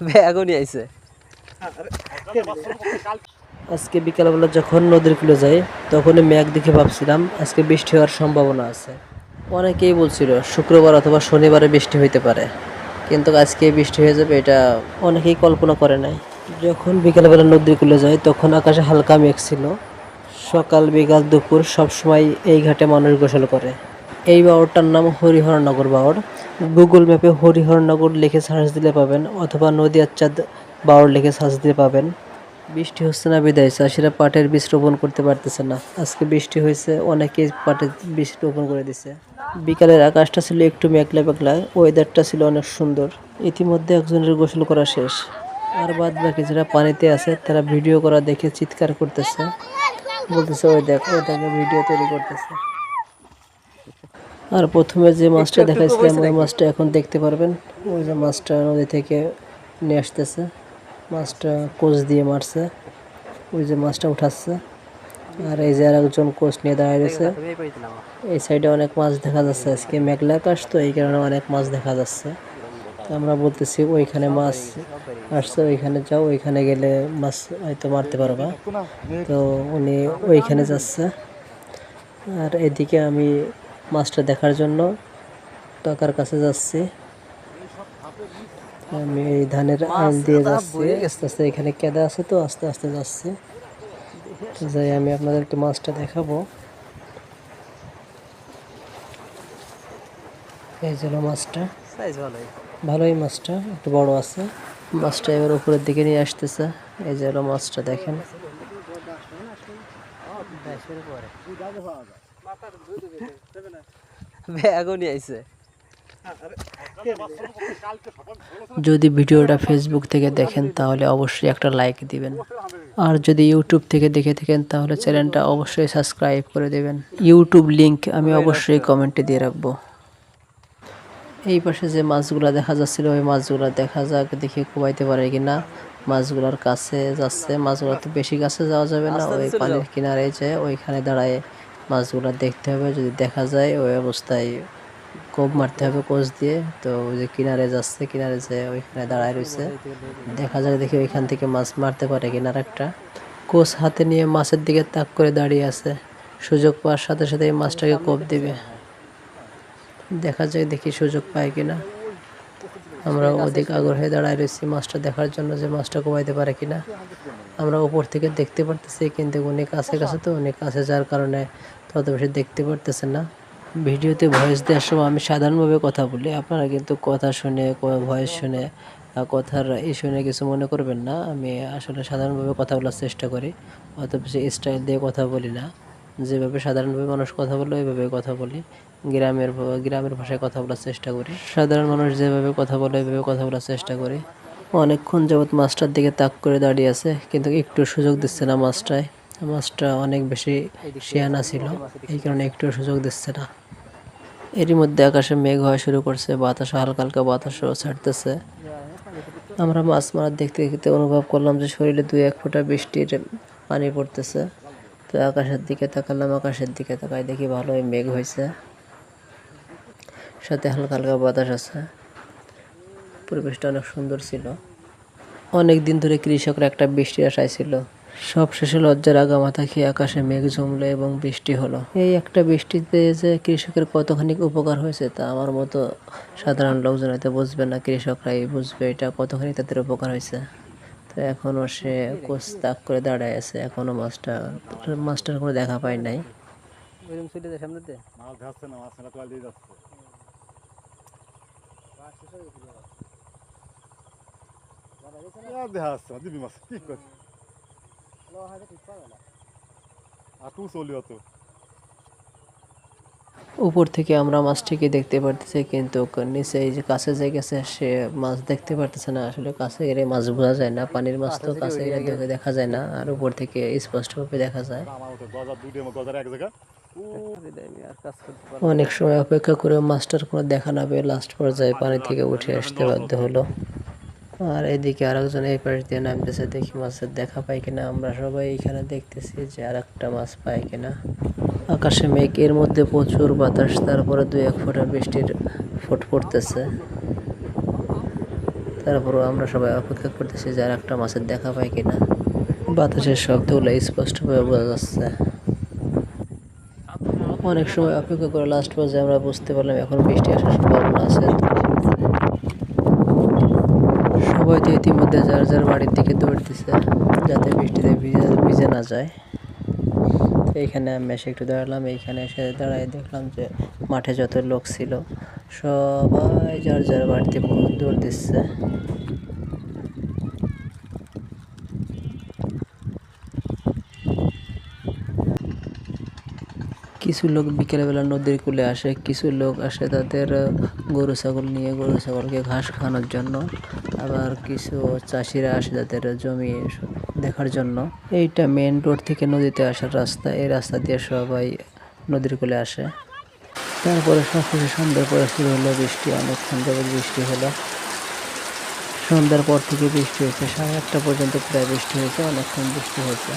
ব্যাগও নিয়ে আইছে। আজকে বিকালবেলা যখন নদীর কূলে যাই তখনই মেঘ দেখে ভাবছিলাম আজকে বৃষ্টি হওয়ার সম্ভাবনা আছে। অনেকেই বলছিল শুক্রবার অথবা শনিবারে বৃষ্টি হইতে পারে, কিন্তু আজকে বৃষ্টি হয়ে যাবে এটা অনেকেই কল্পনা করে নাই। যখন বিকালবেলা নদীর কূলে যাই তখন আকাশে হালকা মেঘ ছিল। সকাল বিকাল দুপুর সবসময় এই ঘাটে মানুষ গোসল করে। এই বাওরটার নাম হরিহরনগর বাওর। গুগল ম্যাপে হরিহরনগর লিখে সার্চ দিলে পাবেন, অথবা নদীয়াচ্ছাদ বাওর লিখে সার্চ দিলে পাবেন। বৃষ্টি হচ্ছে না বিদায় চাষিরা পাটের বীজ রোপণ করতে পারতেছে না। আজকে বৃষ্টি হয়েছে, অনেকেই পাটের বীজ রোপণ করে দিছে। বিকালের আকাশটা ছিল একটু মেঘলা মেঘলা, ওয়েদারটা ছিল অনেক সুন্দর। ইতিমধ্যে একজনের গোসল করা শেষ, আর বাদ বাকি যারা পানিতে আছে তারা ভিডিও করা দেখে চিৎকার করতেছে, বলতেছে ওই দেখ ওই দেখে ভিডিও তৈরি করতেছে। আর প্রথমে যে মাছটা দেখাইছিলাম ওই মাছটা এখন দেখতে পারবেন। ওই যে মাছটা নদী থেকে নিয়ে আসতেছে, মাছটা কোচ দিয়ে মারছে, ওই যে মাছটা উঠাচ্ছে। আর এই যে আর একজন কোচ নিয়ে দাঁড়িয়ে রয়েছে। এই সাইডে অনেক মাছ দেখা যাচ্ছে, আজকে মেঘলা আকাশ তো এই কারণে অনেক মাছ দেখা যাচ্ছে। আমরা বলতেছি ওইখানে মাছ আসছে, ওইখানে যাও, ওইখানে গেলে মাছ হয়তো মারতে পারবা। তো উনি ওইখানে যাচ্ছে, আর এদিকে আমি মাছটা দেখার জন্য কাকার কাছে যাচ্ছি। আমি এই ধানের আল দিয়ে যাচ্ছি আস্তে আস্তে, এখানে কেদা আছে তো আস্তে আস্তে যাচ্ছি। যাই আমি আপনাদেরকে মাছটা দেখাবো। এই যে মাছটা ভালোই, মাছটা একটু বড় আছে। মাছটা এবার উপরের দিকে নিয়ে আসতেছে। এই যে মাছটা দেখেন। ব্যাগও নিয়ে আইছে। যদি ভিডিওটা ফেসবুক থেকে দেখেন তাহলে অবশ্যই একটা লাইক দিবেন, আর যদি ইউটিউব থেকে দেখে থাকেন তাহলে চ্যানেলটা অবশ্যই সাবস্ক্রাইব করে দেবেন। ইউটিউব লিংক আমি অবশ্যই কমেন্টে দিয়ে রাখবো। এই পাশে যে মাছগুলা দেখা যাচ্ছিল ওই মাছগুলা দেখা যাক দেখি কুবাইতে পারে কিনা। মাছগুলার কাছে যাচ্ছে, মাছগুলা তো বেশি কাছে যাওয়া যাবে না, ওই পানির কিনারে যায় ওইখানে দাঁড়ায় মাছগুলা দেখতে হবে। যদি দেখা যায় ওই অবস্থায় কোপ মারতে হবে কোচ দিয়ে। তো ওই যে কিনারে যাচ্ছে, কিনারে যে ওইখানে দাঁড়ায় রয়েছে, দেখা যাক দেখি ওইখান থেকে মাছ মারতে পারে কিনার একটা। কোচ হাতে নিয়ে মাছের দিকে তাক করে দাঁড়িয়ে আছে, সুযোগ পাওয়ার সাথে সাথে এই মাছটাকে কোপ দিবে। দেখা যায় দেখি সুযোগ পায় কিনা। আমরা অধিক আগ্রহে দাঁড়ায় রয়েছি মাছটা দেখার জন্য যে মাছটা কোবাইতে পারে কিনা। আমরা উপর থেকে দেখতে পারতেছি, কিন্তু উনি কাছে কাছে তো উনি কাছে যার কারণে তত বেশি দেখতে পারতেছে না। ভিডিওতে ভয়েস দেওয়ার সময় আমি সাধারণভাবে কথা বলি, আপনারা কিন্তু কথা শুনে ভয়েস শুনে কথার শুনে কিছু মনে করবেন না। আমি আসলে সাধারণভাবে কথা বলার চেষ্টা করি, অত বেশি স্টাইল দিয়ে কথা বলি না। যেভাবে সাধারণভাবে মানুষ কথা বলে ওইভাবে কথা বলি। গ্রামের ভাষায় কথা বলার চেষ্টা করি। সাধারণ মানুষ যেভাবে কথা বলে ওইভাবে কথা বলার চেষ্টা করি। অনেকক্ষণ যাবৎ মাছটার দিকে তাক করে দাঁড়িয়ে আছে, কিন্তু একটু সুযোগ দিচ্ছে না মাছটায়। মাছটা অনেক বেশি শিয়ানা ছিল, এই কারণে একটু সুযোগ দিচ্ছে না। এরই মধ্যে আকাশে মেঘ হওয়া শুরু করছে, বাতাসও হালকা হালকা বাতাসও ছাড়তেছে। আমরা মাছ মারা দেখতে দেখতে অনুভব করলাম যে শরীরে 2-1 ফোঁটা বৃষ্টির পানি পড়তেছে। তো আকাশের দিকে তাকালাম, আকাশের দিকে তাকাই দেখি ভালোই মেঘ হয়েছে, সাথে হালকা হালকা বাতাস আছে। পরিবেশটা অনেক সুন্দর ছিল। অনেক দিন ধরে কৃষকরা একটা বৃষ্টির আশায় ছিল, সব শেষে লজ্জার আগা মাথা খেয়ে আকাশে মেঘ জমলো এবং বৃষ্টি হলো। এই একটা বৃষ্টিতে যে কৃষকের কতখানি উপকার হয়েছে তা আমার মতো সাধারণ লোকজন হয়তো বুঝবে না, কৃষকরাই বুঝবে এটা কতখানি তাদের উপকার হয়েছে। তো এখনো সে কোচ তাক করে দাঁড়ায় আছে, এখনো মাছটার কোনো দেখা পায় নাই। উপর থেকে আমরা মাছটিকে দেখতে পারতেছি, কিন্তু নিচে এই যে কাছে যে গেছে সে মাছ দেখতে পারতেছে না। আসলে কাছে গেলে মাছ বোঝা যায় না, পানির মাছ তো কাছে গেলে দেখা যায় না, আর উপর থেকে স্পষ্টভাবে দেখা যায়। অনেক সময় অপেক্ষা করে মাছটার কোনো দেখা না পেয়ে লাস্ট পর্যায়ে পানি থেকে উঠে আসতে বাধ্য হলো। আর এদিকে আরেকজন এই পাশ দিয়ে নামতেছে, দেখি মাছের দেখা পাই কিনা। আমরা সবাই এখানে দেখতেছি যে আর একটা মাছ পাই কিনা। আকাশে মেঘ, এর মধ্যে প্রচুর বাতাস, তারপরে 2-1 ফোঁটা বৃষ্টির ফোঁট পড়তেছে। তারপরও আমরা সবাই অপেক্ষা করতেছি যে আর একটা মাছের দেখা পাই কিনা। বাতাসের শব্দগুলো স্পষ্টভাবে বোঝা যাচ্ছে। অনেক সময় অপেক্ষা করে লাস্ট পর্যায়ে আমরা বুঝতে পারলাম এখন বৃষ্টি আসার সম্ভাবনা আছে। সবাই তো ইতিমধ্যে যার যার বাড়ির দিকে দৌড় দিছে যাতে বৃষ্টিতে ভিজে না যায়। তো এইখানে আমি এসে একটু দাঁড়ালাম। এইখানে এসে দাঁড়ায় দেখলাম যে মাঠে যত লোক ছিল সবাই যার যার বাড়িতে দৌড় দিচ্ছে। কিছু লোক বিকেলবেলা নদীর কূলে আসে, কিছু লোক আসে তাদের গরু ছাগল নিয়ে গরু ছাগলকে ঘাস খাওয়ানোর জন্য, আবার কিছু চাষিরা আসে তাদের জমি দেখার জন্য। এইটা মেন রোড থেকে নদীতে আসার রাস্তা। এই রাস্তা দিয়ে সবাই নদীর কূলে আসে। তারপরে সবকিছু সন্ধ্যার পরে শুরু হলো বৃষ্টি। অনেকক্ষণ যাবত বৃষ্টি হলো। সন্ধ্যার পর থেকে বৃষ্টি হয়েছে, 8:30 পর্যন্ত প্রায় বৃষ্টি হয়েছে, অনেকক্ষণ বৃষ্টি হয়েছে।